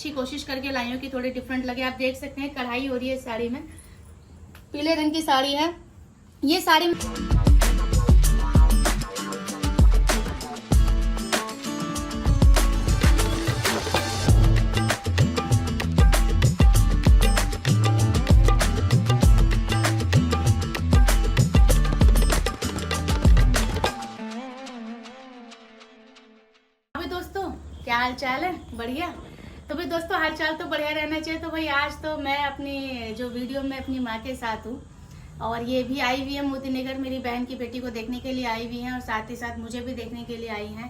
अच्छी कोशिश करके लाई हूँ कि थोड़ी डिफरेंट लगे। आप देख सकते हैं कढ़ाई हो रही है साड़ी में, पीले रंग की साड़ी है ये साड़ी। अभी दोस्तों क्या हाल चाल है? बढ़िया। तो भाई दोस्तों हाल चाल तो बढ़िया रहना चाहिए। तो भाई आज तो मैं अपनी जो वीडियो में अपनी माँ के साथ हूँ और ये भी आई हुई है मोतीनगर, मेरी बहन की बेटी को देखने के लिए आई हुई हैं और साथ ही साथ मुझे भी देखने के लिए आई हैं।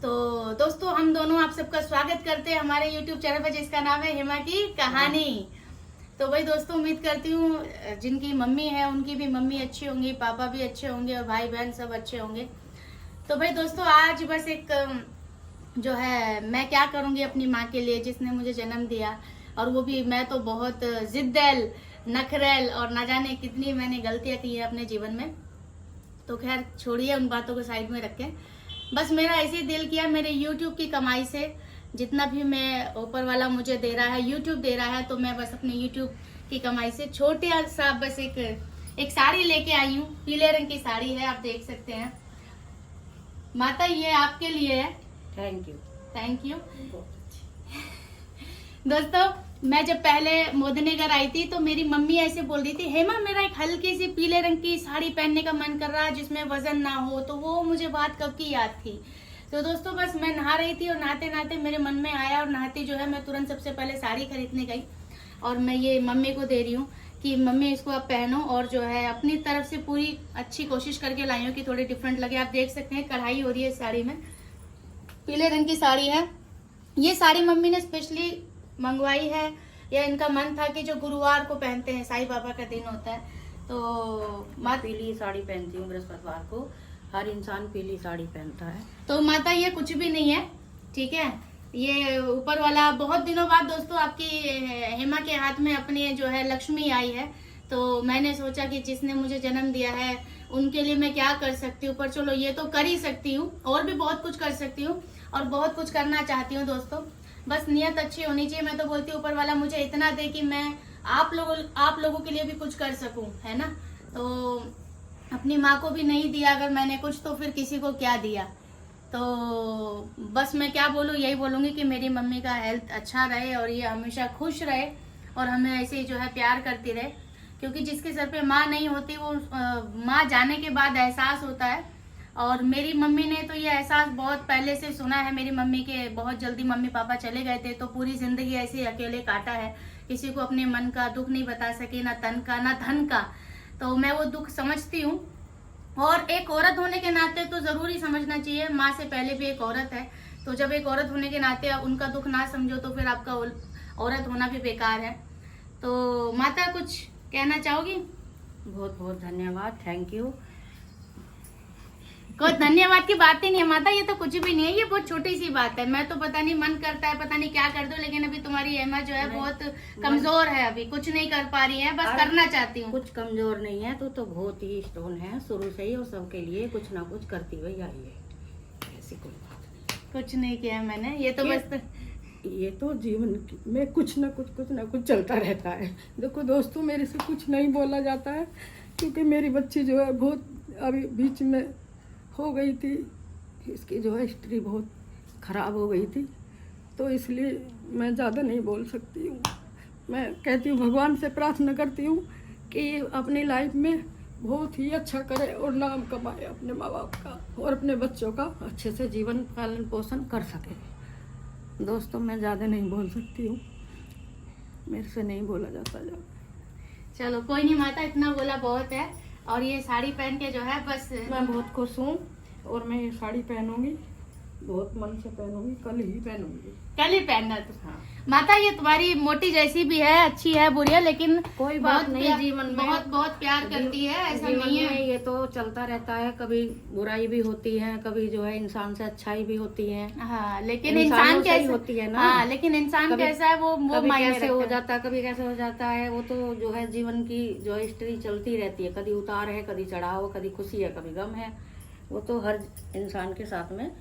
तो दोस्तों हम दोनों आप सबका स्वागत करते हैं हमारे यूट्यूब चैनल पर जिसका नाम है हेमा की कहानी। तो भाई दोस्तों उम्मीद करती हूँ जिनकी मम्मी है उनकी भी मम्मी अच्छी होंगी, पापा भी अच्छे होंगे और भाई बहन सब अच्छे होंगे। तो भाई दोस्तों आज बस एक जो है मैं क्या करूंगी अपनी माँ के लिए जिसने मुझे जन्म दिया, और वो भी मैं तो बहुत जिद्दैल नखरेल और ना जाने कितनी मैंने गलतियां की है अपने जीवन में। तो खैर छोड़िए उन बातों को साइड में रखें। बस मेरा ऐसे ही दिल किया मेरे YouTube की कमाई से जितना भी मैं ऊपर वाला मुझे दे रहा है, YouTube दे रहा है, तो मैं बस अपने YouTube की कमाई से छोटे सा बस एक साड़ी लेके आई हूँ। पीले रंग की साड़ी है, आप देख सकते हैं। माता ये आपके लिए है। Thank you. Thank you. दोस्तों मैं जब पहले मोदीनगर आई थी तो मेरी मम्मी ऐसे बोल रही थी, हेमा मेरा एक हल्की सी पीले रंग की साड़ी पहनने का मन कर रहा है जिसमें वजन ना हो। तो वो मुझे बात कब की याद थी। तो दोस्तों बस मैं नहा रही थी और नहाते नहाते मेरे मन में आया और नहाती जो है मैं तुरंत सबसे पहले साड़ी खरीदने गई और मैं ये मम्मी को दे रही हूँ कि मम्मी इसको आप पहनो। और जो है अपनी तरफ से पूरी अच्छी कोशिश करके लाई हूँ कि थोड़ी डिफरेंट लगे। आप देख सकते हैं कढ़ाई हो रही है साड़ी में, पीले रंग की साड़ी है ये साड़ी। मम्मी ने स्पेशली मंगवाई है, या इनका मन था कि जो गुरुवार को पहनते हैं साईं बाबा का दिन होता है तो मैं पीली साड़ी पहनती हूँ बृहस्पतिवार को, हर इंसान पीली साड़ी पहनता है। तो माता ये कुछ भी नहीं है, ठीक है। ये ऊपर वाला बहुत दिनों बाद दोस्तों आपकी हेमा के हाथ में अपनी जो है लक्ष्मी आई है। तो मैंने सोचा कि जिसने मुझे जन्म दिया है उनके लिए मैं क्या कर सकती हूँ, पर चलो ये तो कर ही सकती हूँ और भी बहुत कुछ कर सकती हूँ और बहुत कुछ करना चाहती हूँ दोस्तों। बस नियत अच्छी होनी चाहिए। मैं तो बोलती हूँ ऊपर वाला मुझे इतना दे कि मैं आप लोगों के लिए भी कुछ कर सकूं, है ना। तो अपनी माँ को भी नहीं दिया अगर मैंने कुछ, तो फिर किसी को क्या दिया। तो बस मैं क्या बोलूँ, यही बोलूंगी कि मेरी मम्मी का हेल्थ अच्छा रहे और ये हमेशा खुश रहे और हमें ऐसे ही जो है प्यार करती रहे। क्योंकि जिसके सर पे माँ नहीं होती वो माँ जाने के बाद एहसास होता है। और मेरी मम्मी ने तो ये एहसास बहुत पहले से सुना है। मेरी मम्मी के बहुत जल्दी मम्मी पापा चले गए थे तो पूरी जिंदगी ऐसे ही अकेले काटा है। किसी को अपने मन का दुख नहीं बता सकी, ना तन का ना धन का। तो मैं वो दुख समझती हूँ और एक औरत होने के नाते तो जरूरी समझना चाहिए। माँ से पहले भी एक औरत है, तो जब एक औरत होने के नाते उनका दुख ना समझो तो फिर आपका औरत होना भी बेकार है। तो माता कुछ कहना चाहोगी? बहुत बहुत धन्यवाद, थैंक यू। कोई धन्यवाद की बात ही नहीं है माता, ये तो कुछ भी नहीं है, ये बहुत छोटी सी बात है। मैं तो पता नहीं मन करता है पता नहीं क्या कर दूं, लेकिन अभी तुम्हारी हेमा जो है बहुत कमजोर है, अभी कुछ नहीं कर पा रही है, बस करना चाहती हूँ। कुछ कमजोर नहीं है, तो बहुत ही स्ट्रॉन्ग है शुरू से ही और सबके लिए कुछ ना कुछ करती हुई आई है। ऐसी कोई बात नहीं, कुछ नहीं किया मैंने, ये तो बस ये तो जीवन में कुछ ना कुछ चलता रहता है। देखो दोस्तों मेरे से कुछ नहीं बोला जाता है क्योंकि मेरी बच्ची जो है बहुत अभी बीच में हो गई थी, इसकी जो है हिस्ट्री बहुत ख़राब हो गई थी, तो इसलिए मैं ज़्यादा नहीं बोल सकती हूँ। मैं कहती हूँ भगवान से प्रार्थना करती हूँ कि अपनी लाइफ में बहुत ही अच्छा करे और नाम कमाए अपने माँ बाप का और अपने बच्चों का अच्छे से जीवन पालन पोषण कर सके। दोस्तों मैं ज़्यादा नहीं बोल सकती हूँ, मेरे से नहीं बोला जाता ज़्यादा। चलो कोई नहीं माता, इतना बोला बहुत है। और ये साड़ी पहन के जो है बस मैं बहुत खुश हूँ और मैं ये साड़ी पहनूंगी, बहुत मन से पहनूंगी, कल ही पहनूंगी। कल ही पहनना तो। हाँ माता ये तुम्हारी मोटी जैसी भी है, अच्छी है बुरी है, लेकिन कोई बात नहीं, जीवन में बहुत प्यार करती है, ऐसा नहीं है। ये तो चलता रहता है, कभी बुराई भी होती है, कभी जो है इंसान से अच्छाई भी होती है। हाँ लेकिन इंसान कैसे होती है ना। हाँ लेकिन इंसान कैसा है वो कैसे हो जाता है, कभी कैसे हो जाता है, वो तो जो है जीवन की जो हिस्ट्री चलती रहती है। कभी उतार है, कभी चढ़ाव, कभी खुशी है, कभी गम है, वो तो हर इंसान के साथ में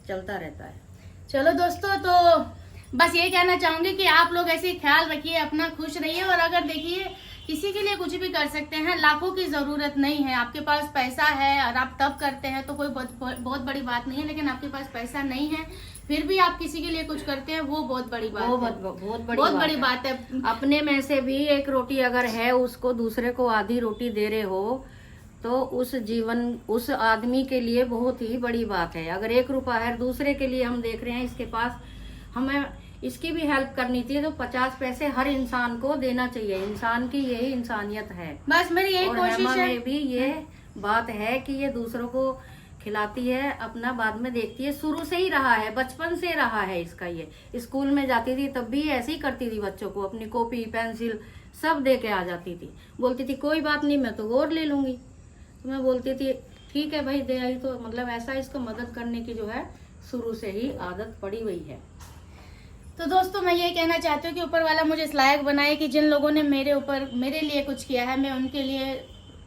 चलता रहता है। चलो दोस्तों तो बस ये कहना चाहूंगी कि आप लोग ऐसे ही ख्याल रखिए, अपना खुश रहिए। और अगर देखिए किसी के लिए कुछ भी कर सकते हैं, लाखों की जरूरत नहीं है। आपके पास पैसा है और आप तब करते हैं तो कोई बहुत बड़ी बात नहीं है, लेकिन आपके पास पैसा नहीं है फिर भी आप किसी के लिए कुछ करते हैं, वो बहुत बड़ी बात है। बहुत बड़ी बात है। अपने में से भी एक रोटी अगर है, उसको दूसरे को आधी रोटी दे रहे हो तो उस आदमी के लिए बहुत ही बड़ी बात है। अगर 1 रुपया है दूसरे के लिए हम देख रहे हैं इसके पास, हमें इसकी भी हेल्प करनी चाहिए, तो 50 पैसे हर इंसान को देना चाहिए। इंसान की यही इंसानियत है। बस मेरी यही कोशिश है। में भी ये बात है कि ये दूसरों को खिलाती है, अपना बाद में देखती है। शुरू से ही रहा है, बचपन से रहा है इसका। ये स्कूल में जाती थी तब भी ऐसे ही करती थी, बच्चों को अपनी कॉपी पेंसिल सब दे के आ जाती थी। बोलती थी कोई बात नहीं, मैं तो और ले लूंगी। तो मैं बोलती थी ठीक है भाई, दे आई तो। मतलब ऐसा इसको मदद करने की जो है शुरू से ही आदत पड़ी हुई है। तो दोस्तों मैं ये कहना चाहती हूँ कि ऊपर वाला मुझे इस लायक बनाए कि जिन लोगों ने मेरे लिए कुछ किया है, मैं उनके लिए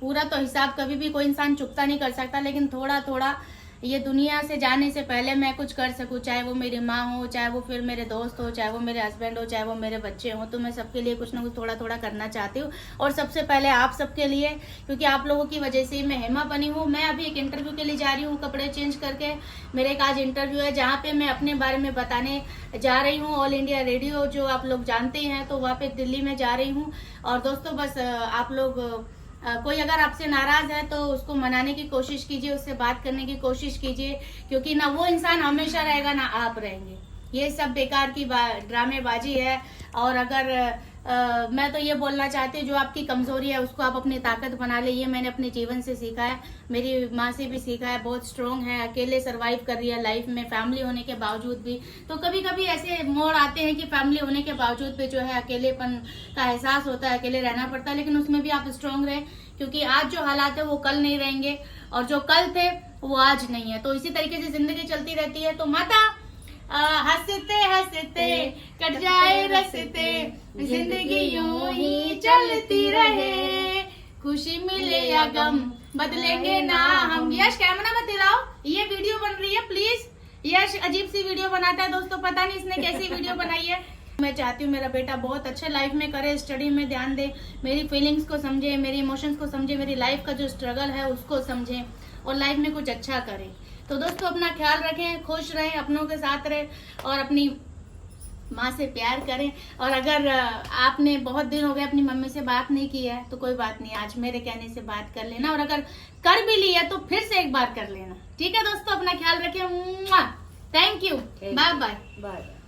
पूरा तो हिसाब कभी भी कोई इंसान चुकता नहीं कर सकता, लेकिन थोड़ा थोड़ा ये दुनिया से जाने से पहले मैं कुछ कर सकूं। चाहे वो मेरी माँ हो, चाहे वो फिर मेरे दोस्त हो, चाहे वो मेरे हस्बैंड हो, चाहे वो मेरे बच्चे हो, तो मैं सबके लिए कुछ ना कुछ थोड़ा थोड़ा करना चाहती हूँ। और सबसे पहले आप सबके लिए, क्योंकि आप लोगों की वजह से ही मैं हेमा बनी हूँ। मैं अभी एक इंटरव्यू के लिए जा रही हूँ, कपड़े चेंज करके। मेरे एक आज इंटरव्यू है जहाँ पे मैं अपने बारे में बताने जा रही हूँ। ऑल इंडिया रेडियो जो आप लोग जानते हैं, तो वहाँ पे दिल्ली में जा रही हूँ। और दोस्तों बस आप लोग कोई अगर आपसे नाराज है तो उसको मनाने की कोशिश कीजिए, उससे बात करने की कोशिश कीजिए, क्योंकि ना वो इंसान हमेशा रहेगा ना आप रहेंगे। ये सब बेकार की ड्रामेबाजी है। और अगर मैं तो ये बोलना चाहती हूँ, जो आपकी कमजोरी है उसको आप अपनी ताकत बना ले। ये मैंने अपने जीवन से सीखा है, मेरी माँ से भी सीखा है। बहुत स्ट्रोंग है, अकेले सरवाइव कर रही है लाइफ में, फैमिली होने के बावजूद भी। तो कभी कभी ऐसे मोड़ आते हैं कि फैमिली होने के बावजूद भी जो है अकेलेपन का एहसास होता है, अकेले रहना पड़ता है। लेकिन उसमें भी आप स्ट्रोंग रहे, क्योंकि आज जो हालात है वो कल नहीं रहेंगे, और जो कल थे वो आज नहीं है। तो इसी तरीके से जिंदगी चलती रहती है। तो माता हंसते हंसते कट जाए रस्ते, जिंदगी यूं ही चलती रहे, खुशी मिले या गम बदलेंगे ना हम। यश कैमरा मत दिलाओ, ये वीडियो बन रही है प्लीज। यश अजीब सी वीडियो बनाता है दोस्तों, पता नहीं इसने कैसी वीडियो बनाई है। मैं चाहती हूँ मेरा बेटा बहुत अच्छा लाइफ में करे, स्टडी में ध्यान दे, मेरी फीलिंग्स को समझे, मेरी इमोशंस को समझे, मेरी लाइफ का जो स्ट्रगल है उसको समझे और लाइफ में कुछ अच्छा करे। तो दोस्तों अपना ख्याल रखें, खुश रहें, अपनों के साथ रहें और अपनी माँ से प्यार करें। और अगर आपने बहुत दिन हो गए अपनी मम्मी से बात नहीं की है तो कोई बात नहीं, आज मेरे कहने से बात कर लेना। और अगर कर भी ली है तो फिर से एक बार कर लेना। ठीक है दोस्तों, अपना ख्याल रखें। Thank you, bye bye.